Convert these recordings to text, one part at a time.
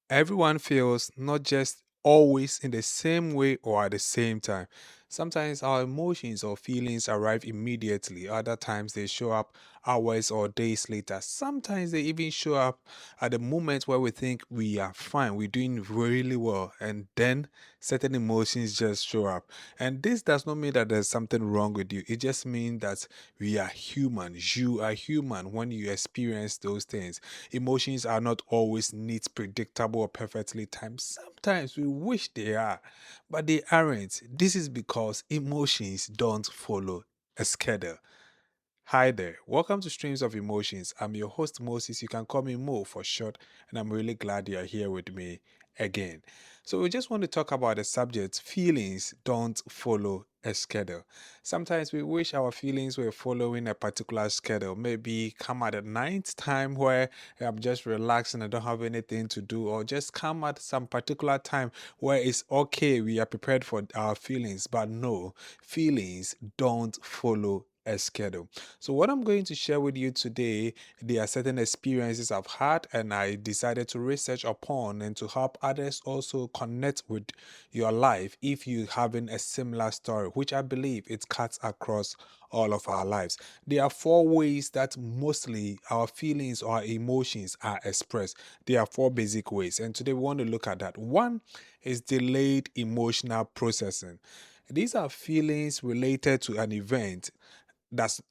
Everyone feels not just always in the same way or at the same time. Sometimes our emotions or feelings arrive immediately, other times they show up hours or days later. Sometimes they even show up at the moment where we think we are fine, we're doing really well, and then certain emotions just show up. And this does not mean that there's something wrong with you, it just means that we are human. You are human when you experience those things. Emotions are not always neat, predictable, or perfectly timed. Sometimes we wish they are, but they aren't. This is because emotions don't follow a schedule. Hi there, welcome to Streams of Emotions. I'm your host Moses. You can call me Mo for short, and I'm really glad you're here with me again. So, we just want to talk about the subject feelings don't follow a schedule. Sometimes we wish our feelings were following a particular schedule, maybe come at a ninth time where I'm just relaxing, I don't have anything to do, or just come at some particular time where it's okay, we are prepared for our feelings. But no, feelings don't follow a schedule. So, what I'm going to share with you today, there are certain experiences I've had, and I decided to research upon and to help others also connect with your life if you having a similar story, which I believe it cuts across all of our lives. There are four ways that mostly our feelings or our emotions are expressed. There are four basic ways, and today we want to look at that. One is delayed emotional processing. These are feelings related to an event that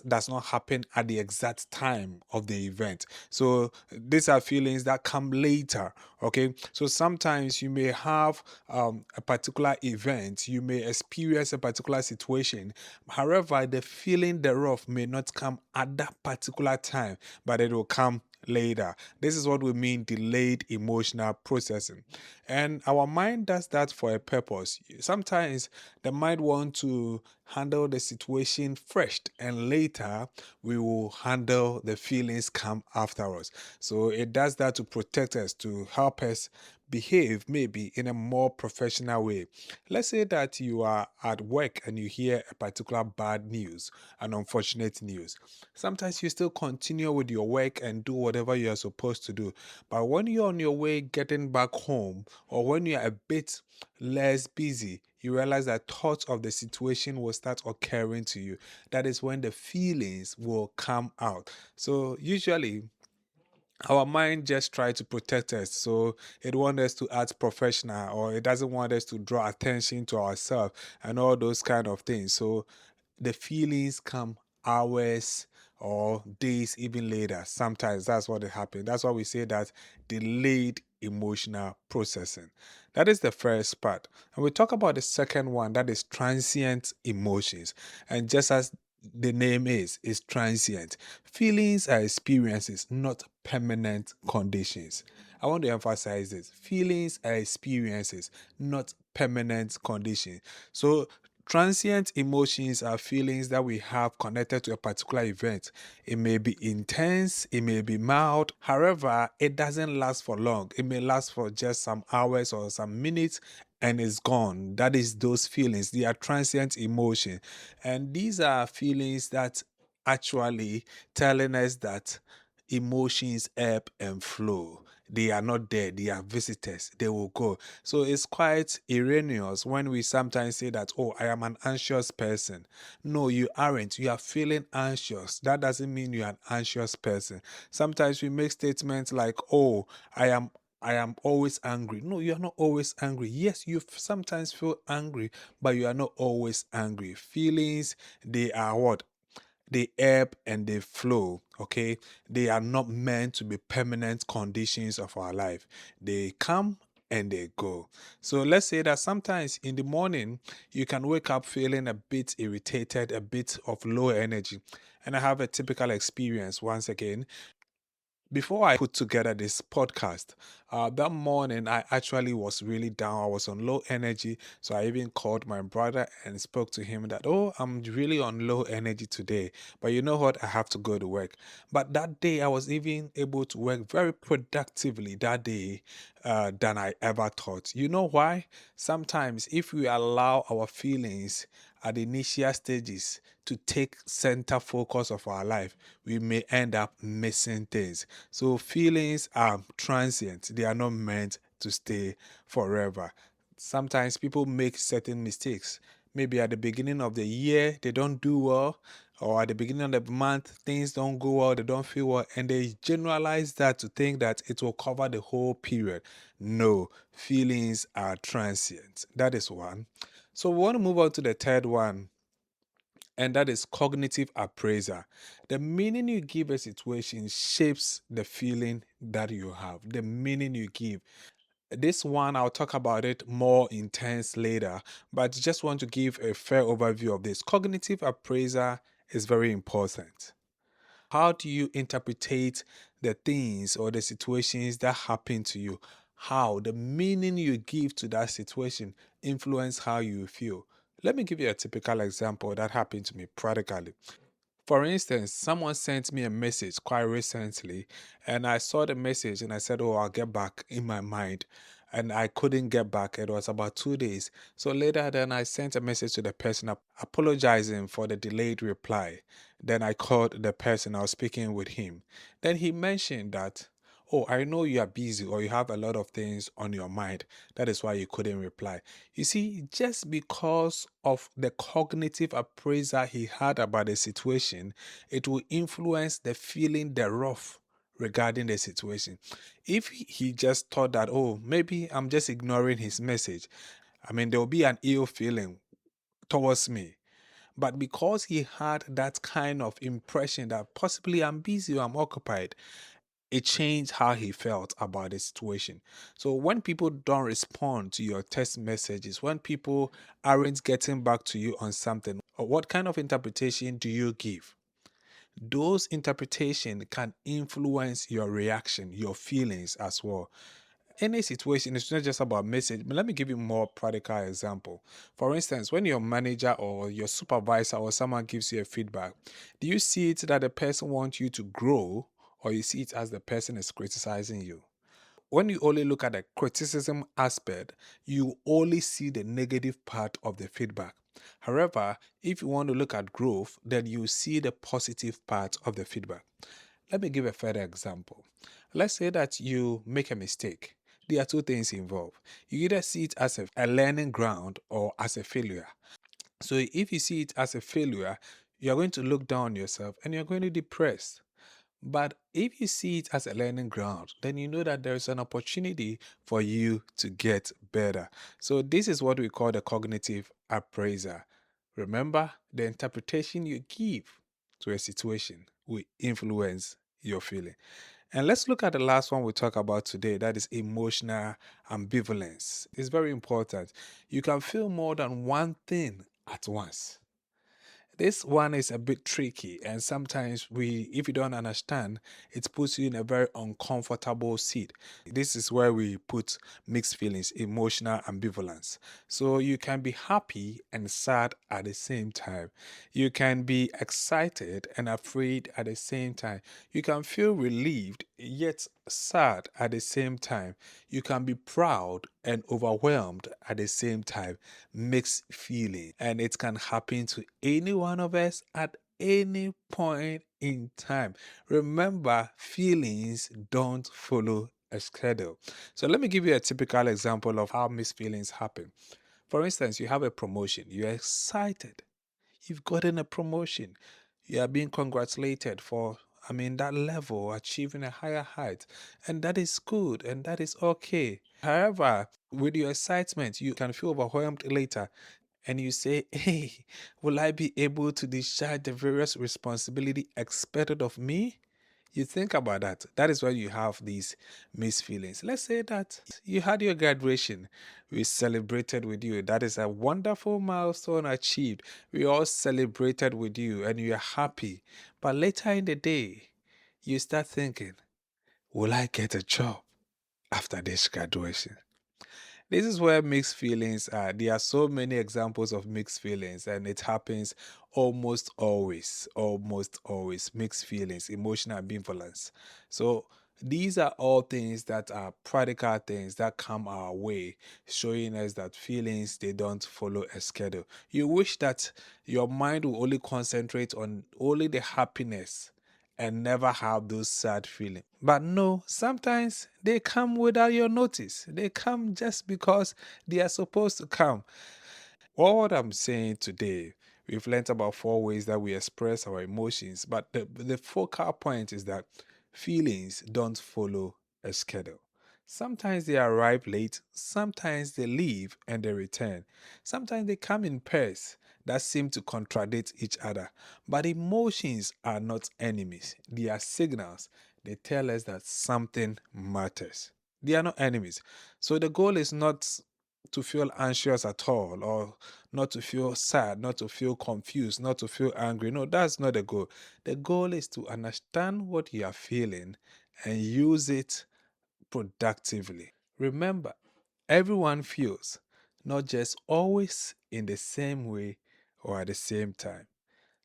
does not happen at the exact time of the event. So these are feelings that come later. Okay, so sometimes you may have a particular event, you may experience a particular situation. However, the feeling thereof may not come at that particular time, but it will come later. This is what we mean delayed emotional processing. And our mind does that for a purpose. Sometimes the mind want to handle the situation first, and later we will handle the feelings come afterwards. So it does that to protect us, to help us behave maybe in a more professional way. Let's say that you are at work and you hear a particular bad news, an unfortunate news. Sometimes you still continue with your work and do whatever you are supposed to do. But when you're on your way getting back home, or when you're a bit less busy, you realize that thoughts of the situation will start occurring to you. That is when the feelings will come out. So usually our mind just tries to protect us, so it wants us to act professional, or it doesn't want us to draw attention to ourselves and all those kind of things. So the feelings come hours or days even later. Sometimes that's what it happens. That's why we say that delayed emotional processing. That is the first part. And we talk about the second one, that is transient emotions. And just as the name is transient. Feelings are experiences, not permanent conditions. I want to emphasize this. Feelings are experiences, not permanent conditions. So transient emotions are feelings that we have connected to a particular event. It may be intense, it may be mild. However, it doesn't last for long. It may last for just some hours or some minutes and it's gone. That is those feelings. They are transient emotion. And these are feelings that actually telling us that emotions ebb and flow. They are not there, they are visitors, they will go. So it's quite erroneous when we sometimes say that, oh, I am an anxious person. No, you aren't. You are feeling anxious. That doesn't mean you're an anxious person. Sometimes we make statements like, oh, I am always angry. No, you are not always angry. Yes, you sometimes feel angry, but you are not always angry. Feelings, they are what? They ebb and they flow. Okay, they are not meant to be permanent conditions of our life. They come and they go. So let's say that sometimes in the morning you can wake up feeling a bit irritated, a bit of low energy. And I have a typical experience once again. Before I put together this podcast, that morning I actually was really down. I was on low energy. So I even called my brother and spoke to him that, oh, I'm really on low energy today. But you know what? I have to go to work. But that day I was even able to work very productively that day than I ever thought. You know why? Sometimes if we allow our feelings at the initial stages to take center focus of our life, we may end up missing things. So feelings are transient, they are not meant to stay forever. Sometimes people make certain mistakes. Maybe at the beginning of the year, they don't do well, or at the beginning of the month, things don't go well, they don't feel well, and they generalize that to think that it will cover the whole period. No, feelings are transient. That is one. So we want to move on to the third one, and that is cognitive appraiser. The meaning you give a situation shapes the feeling that you have. The meaning you give. This one, I'll talk about it more intense later, but just want to give a fair overview of this. Cognitive appraiser is very important. How do you interpret the things or the situations that happen to you? How the meaning you give to that situation influence how you feel. Let me give you a typical example that happened to me practically. For instance, someone sent me a message quite recently, and I saw the message and I said, "Oh, I'll get back," in my mind. And I couldn't get back. It was about 2 days. So later, then I sent a message to the person apologizing for the delayed reply. Then I called the person, I was speaking with him. Then he mentioned that, "Oh, I know you are busy or you have a lot of things on your mind. That is why you couldn't reply." You see, just because of the cognitive appraisal he had about the situation, it will influence the feeling thereof regarding the situation. If he just thought that, oh, maybe I'm just ignoring his message, I mean, there will be an ill feeling towards me. But because he had that kind of impression that possibly I'm busy or I'm occupied, it changed how he felt about the situation. So when people don't respond to your text messages, when people aren't getting back to you on something, what kind of interpretation do you give? Those interpretation can influence your reaction, your feelings as well. Any situation, it's not just about message, but let me give you more practical example. For instance, when your manager or your supervisor or someone gives you a feedback, do you see it that the person wants you to grow, or you see it as the person is criticizing you? When you only look at the criticism aspect, you only see the negative part of the feedback. However, if you want to look at growth, then you see the positive part of the feedback. Let me give a further example. Let's say that you make a mistake. There are two things involved. You either see it as a learning ground or as a failure. So if you see it as a failure, you're going to look down on yourself and you're going to be depressed. But if you see it as a learning ground, then you know that there's an opportunity for you to get better. So this is what we call the cognitive appraiser. Remember, the interpretation you give to a situation will influence your feeling. And let's look at the last one we talk about today, that is emotional ambivalence. It's very important. You can feel more than one thing at once. This one is a bit tricky, and sometimes if you don't understand, it puts you in a very uncomfortable seat. This is where we put mixed feelings, emotional ambivalence. So you can be happy and sad at the same time. You can be excited and afraid at the same time. You can feel relieved yet sad at the same time. You can be proud and overwhelmed at the same time. Mixed feeling, and it can happen to any one of us at any point in time. Remember, feelings don't follow a schedule. So let me give you a typical example of how mixed feelings happen. For instance, you have a promotion, you're excited, you've gotten a promotion, you are being congratulated for, that level, achieving a higher height, and that is good and that is okay. However, with your excitement, you can feel overwhelmed later and you say, "Hey, will I be able to discharge the various responsibility expected of me?" You think about that. That is why you have these mixed feelings. Let's say that you had your graduation. We celebrated with you. That is a wonderful milestone achieved. We all celebrated with you and you're happy. But later in the day, you start thinking, will I get a job after this graduation? This is where mixed feelings are. There are so many examples of mixed feelings, and it happens almost always. Almost always. Mixed feelings, emotional ambivalence. So These are all things that are practical things that come our way, showing us that feelings they don't follow a schedule. You wish that your mind will only concentrate on only the happiness and never have those sad feelings. But no, sometimes they come without your notice. They come just because they are supposed to come. What I'm saying today, we've learned about four ways that we express our emotions, but the focal point is that feelings don't follow a schedule. Sometimes they arrive late, sometimes they leave and they return. Sometimes they come in pairs that seem to contradict each other. But emotions are not enemies, they are signals. They tell us that something matters. They are not enemies. So the goal is not to feel anxious at all, or not to feel sad, not to feel confused, not to feel angry. No, that's not the goal. The goal is to understand what you are feeling and use it productively. Remember, everyone feels, not just always in the same way or at the same time.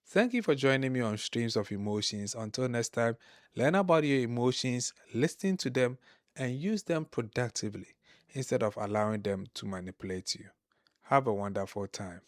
Thank you for joining me on Streams of Emotions. Until next time, learn about your emotions, listen to them, and use them productively instead of allowing them to manipulate you. Have a wonderful time.